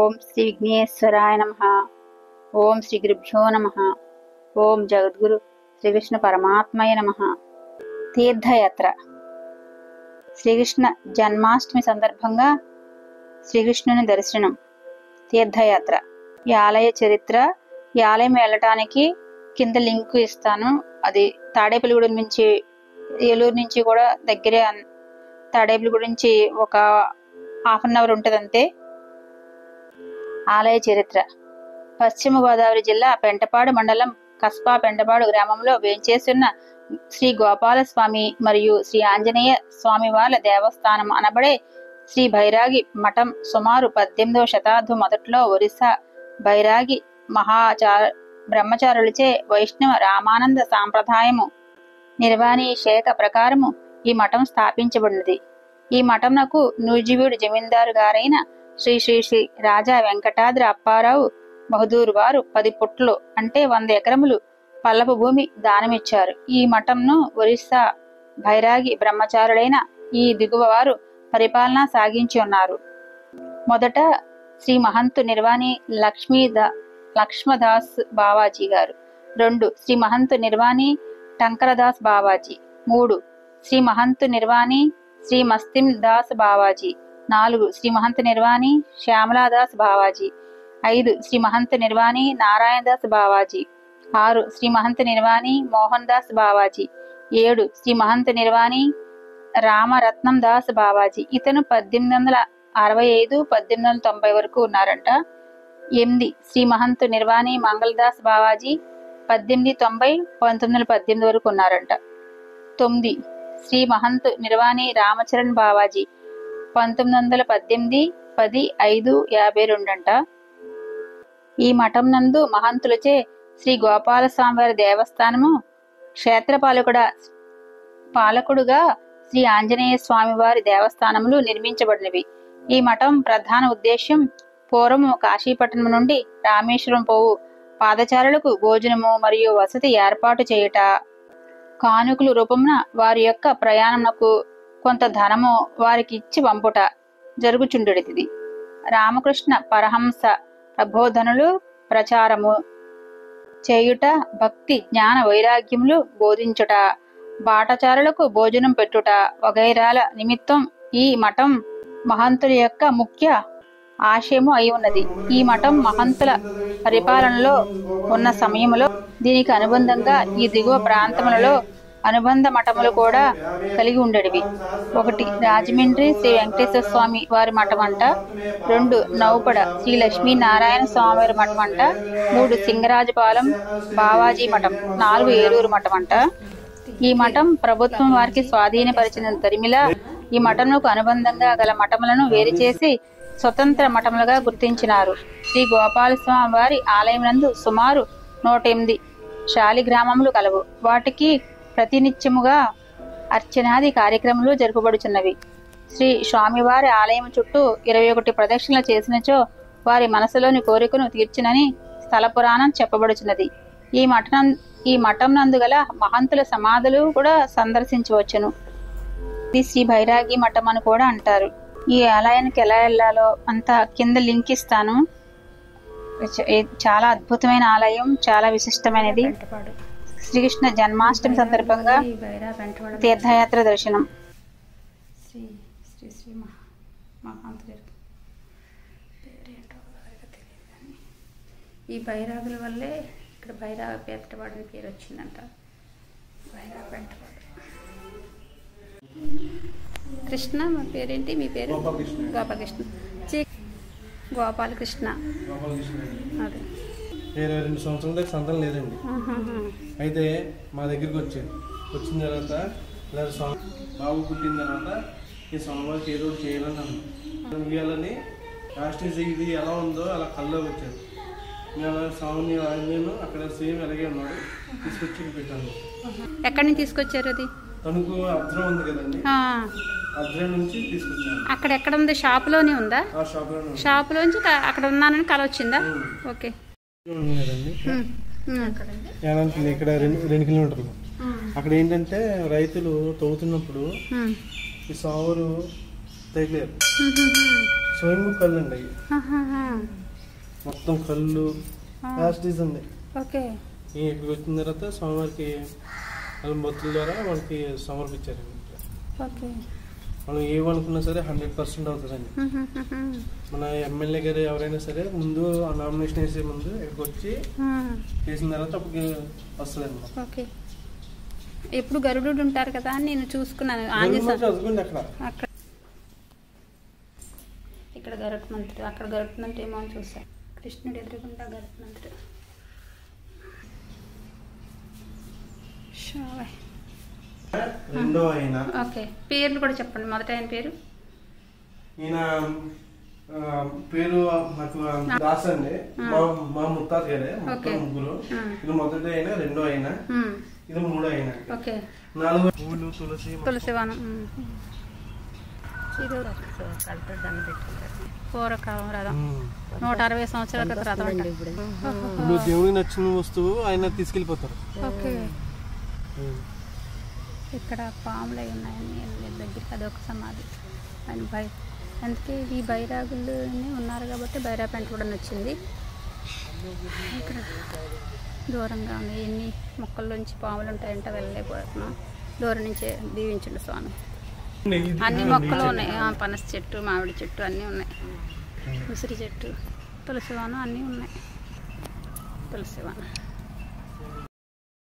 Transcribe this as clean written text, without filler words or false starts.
ఓం శ్రీ విఘ్నేశ్వరాయ నమః. ఓం శ్రీ గురుభ్యో నమః. ఓం జగద్గురు శ్రీకృష్ణ పరమాత్మయ నమః. తీర్థయాత్ర. శ్రీకృష్ణ జన్మాష్టమి సందర్భంగా శ్రీకృష్ణుని దర్శనం. తీర్థయాత్ర. ఈ ఆలయ చరిత్ర. ఈ ఆలయం వెళ్ళటానికి కింద లింక్ ఇస్తాను. అది తాడేపల్లిగూడెం నుంచి, ఏలూరు నుంచి కూడా దగ్గరే. తాడేపల్లిగూడెం నుంచి ఒక హాఫ్ అన్ అవర్ ఉంటుంది అంతే. ఆలయ చరిత్ర. పశ్చిమ గోదావరి జిల్లా పెంటపాడు మండలం కస్బా పెంటపాడు గ్రామంలో వేంచేస్తున్న శ్రీ గోపాల స్వామి మరియు శ్రీ ఆంజనేయ స్వామి వార్ల దేవస్థానం అనబడే శ్రీ భైరాగి మఠం సుమారు 18వ శతాబ్దం మొదట్లో ఒరిస్సా భైరాగి బ్రహ్మచారులచే వైష్ణవ రామానంద సాంప్రదాయము నిర్వాణీశేఖ ప్రకారము ఈ మఠం స్థాపించబడినది. ఈ మఠంనకు నూజివీడు జమీందారు గారైన శ్రీ శ్రీ శ్రీ రాజా వెంకటాద్రి అప్పారావు బహదూర్ వారు 10 పుట్లు అంటే 100 ఎకరములు పల్లపు భూమి దానమిచ్చారు. ఈ మఠంను ఒరిస్సా భైరాగి బ్రహ్మచారులైన ఈ దిగువ వారు పరిపాలన సాగించి ఉన్నారు. మొదట శ్రీ మహంతు నిర్వాణి లక్ష్మదాస్ బావాజీ గారు. 2 శ్రీ మహంతు నిర్వాణి టంకరదాస్ బావాజీ. 3 శ్రీ మహంతు నిర్వాణి శ్రీ మస్తిం దాస్ బావాజీ. 4 శ్రీ మహంత నిర్వాణి శ్యామలాదాస్ బావాజీ. 5 శ్రీ మహంత నిర్వాణి నారాయణదాస్ బావాజీ. 6 శ్రీ మహంత నిర్వాణి మోహన్ దాస్ బావాజీ. 7 శ్రీ మహంత నిర్వాణి రామరత్నం దాస్ బావాజీ. ఇతను 1865 1890 వరకు ఉన్నారంట. 8 శ్రీ మహంత నిర్వాణి మంగళదాస్ బావాజీ. 1890 1918 వరకు ఉన్నారంట. 9 శ్రీ మహంత నిర్వాణి రామచరణ్ బావాజీ. 1918 10/5/52 అంట. ఈ మఠం నందు మహంతులచే శ్రీ గోపాల స్వామివారి దేవస్థానము, పాలకుడుగా శ్రీ ఆంజనేయ స్వామివారి దేవస్థానములు నిర్మించబడినవి. ఈ మఠం ప్రధాన ఉద్దేశ్యం పూర్వము కాశీపట్టణం నుండి రామేశ్వరం పోవు పాదచారులకు భోజనము మరియు వసతి ఏర్పాటు చేయుట, కానుకలు రూపమున వారి యొక్క ప్రయాణమునకు కొంత ధనము వారికి ఇచ్చి పంపుట జరుగుచుండెడిది. రామకృష్ణ పరహంస ప్రబోధనలు ప్రచారము చేయుట, భక్తి జ్ఞాన వైరాగ్యములు బోధించుట, బాటచారులకు భోజనం పెట్టుట వగైరాల నిమిత్తం ఈ మఠం మహంతుల యొక్క ముఖ్య ఆశయము అయి ఉన్నది. ఈ మఠం మహంతుల పరిపాలనలో ఉన్న సమయంలో దీనికి అనుబంధంగా ఈ దిగువ ప్రాంతములలో అనుబంధ మఠములు కూడా కలిగి ఉండేవి. 1 రాజమండ్రి శ్రీ వెంకటేశ్వర స్వామి వారి మఠం అంట. 2 నౌపడ శ్రీ లక్ష్మీనారాయణ స్వామి వారి మఠం అంట. 3 సింగరాజపాలెం బావాజీ మఠం. 4 ఏలూరు మఠం అంట. ఈ మఠం ప్రభుత్వం వారికి స్వాధీనపరిచిన తరిమిలా ఈ మఠంకు అనుబంధంగా గల మఠములను వేరు చేసి స్వతంత్ర మఠములుగా గుర్తించినారు. శ్రీ గోపాలస్వామి వారి ఆలయం నందు సుమారు 108 శాలిగ్రామములు కలవు. వాటికి ప్రతినిత్యముగా అర్చనాది కార్యక్రమాలు జరుపబడుచున్నవి. శ్రీ స్వామివారి ఆలయం చుట్టూ 21 ప్రదక్షిణలు చేసినచో వారి మనసులోని కోరికను తీర్చునని స్థల పురాణం చెప్పబడుచున్నది. ఈ మఠం నందు గల మహంతుల సమాధులు కూడా సందర్శించవచ్చును. ఇది శ్రీ భైరాగి మఠం అని కూడా అంటారు. ఈ ఆలయానికి ఎలా వెళ్ళాలో అంతా కింద లింక్ ఇస్తాను. చాలా అద్భుతమైన ఆలయం, చాలా విశిష్టమైనది. శ్రీకృష్ణ జన్మాష్టమి సందర్భంగా తీర్థయాత్ర దర్శనం. ఈ బైరాగుల వల్లే ఇక్కడ బైరాగ పెంటపాడు అని పేరు వచ్చిందంట. బైరాగ పెంటపాడు. కృష్ణ, మా పేరేంటి? మీ పేరు? గోపాలకృష్ణ. గోపాలకృష్ణ. అదే 22 సంవత్సరాల దాకా సంతానం లేదండి. అయితే మా దగ్గరికి వచ్చిన తర్వాత ఇలా బాబు పుట్టిన తర్వాత ఈ స్వామివారికి ఏదో ఒకటి చేయాలని అన్నాను. లాస్ట్ ఇది ఎలా ఉందో అలా కల్లోకి వచ్చారు. మేము స్వామిని నేను అక్కడ సేమ్ అలాగే ఉన్నాడు, తీసుకొచ్చి పెట్టాను. ఎక్కడి నుంచి తీసుకొచ్చారు? అది తణుకు అద్రం ఉంది కదండి, అద్రం నుంచి తీసుకొచ్చాను. అక్కడ ఎక్కడ ఉంది? షాప్లోనే ఉందా? షాప్లోంచి అక్కడ ఉన్నానని కల వచ్చిందా? ఓకే. ఇక్కడ 2 కిలోమీటర్లు. అక్కడ ఏంటంటే రైతులు తవ్వుతున్నప్పుడు ఈ సావురు తగిలేరు. స్వయంభూ కళ్ళు అండి అవి. ఆహాహా. మొత్తం కళ్ళు యాస్టీస్ ఉంది. ఓకే. ఇక్కడికి వచ్చిన తర్వాత స్వామివారికి వాళ్ళ భక్తుల ద్వారా వాళ్ళకి సమర్పించారండి. ఓకే. మనం ఏమనుకున్నా సరే 100% అవుతుందండి. మన ఎమ్మెల్యే గారు ఎవరైనా సరే ముందు ఆ నామినేషన్ వేసే ముందు ఇక్కడికి వచ్చి చేసిన తర్వాత అప్పటికి వస్తుందండి. ఓకే. ఎప్పుడు గరుడు ఉంటారు కదా అని నేను చూసుకున్నాను. చదువుకోండి అక్కడ ఇక్కడ గరుత్మంతుడు, అక్కడ గరుత్మంతుడు ఏమో అని చూసాను. కృష్ణుడు ఎదురుగుండా గరుత్మంతుడు. రెండో ఆయన. ఓకే. పేర్లు కూడా చెప్పండి. మొదట ఆయన పేరు. ఈయన పేరు నాకు దాస్ అండి. మా ముత్తాత గారే. మొత్తం ముగ్గురు. ఇది మొదటి అయినా, రెండో అయినా, ఇది మూడో అయినా. ఓకే. 4 పూలు తులసివనం. పూర్వకాలం రథం 160 సంవత్సరాల క్రితం రథం అండి. ఇప్పుడు దేవుడికి నచ్చిన వస్తువు ఆయన తీసుకెళ్ళిపోతారు. ఓకే. ఇక్కడ పాములు అవి ఉన్నాయని దగ్గరికి అదొక సమాధి. ఆయన అందుకే ఈ బైరాగులు ఉన్నారు కాబట్టి బైరాపెంట కూడా నచ్చింది. ఇక్కడ దూరంగా ఉన్నాయి. ఎన్ని మొక్కల్లోంచి పాములు ఉంటాయంటే వెళ్ళలేకపోతున్నాం. దూరం నుంచే దీవించండి స్వామి. అన్ని మొక్కలు ఉన్నాయి. పనస చెట్టు, మామిడి చెట్టు అన్నీ ఉన్నాయి. ఉసిరి చెట్టు, తులసివనం అన్నీ ఉన్నాయి. తులసివనం.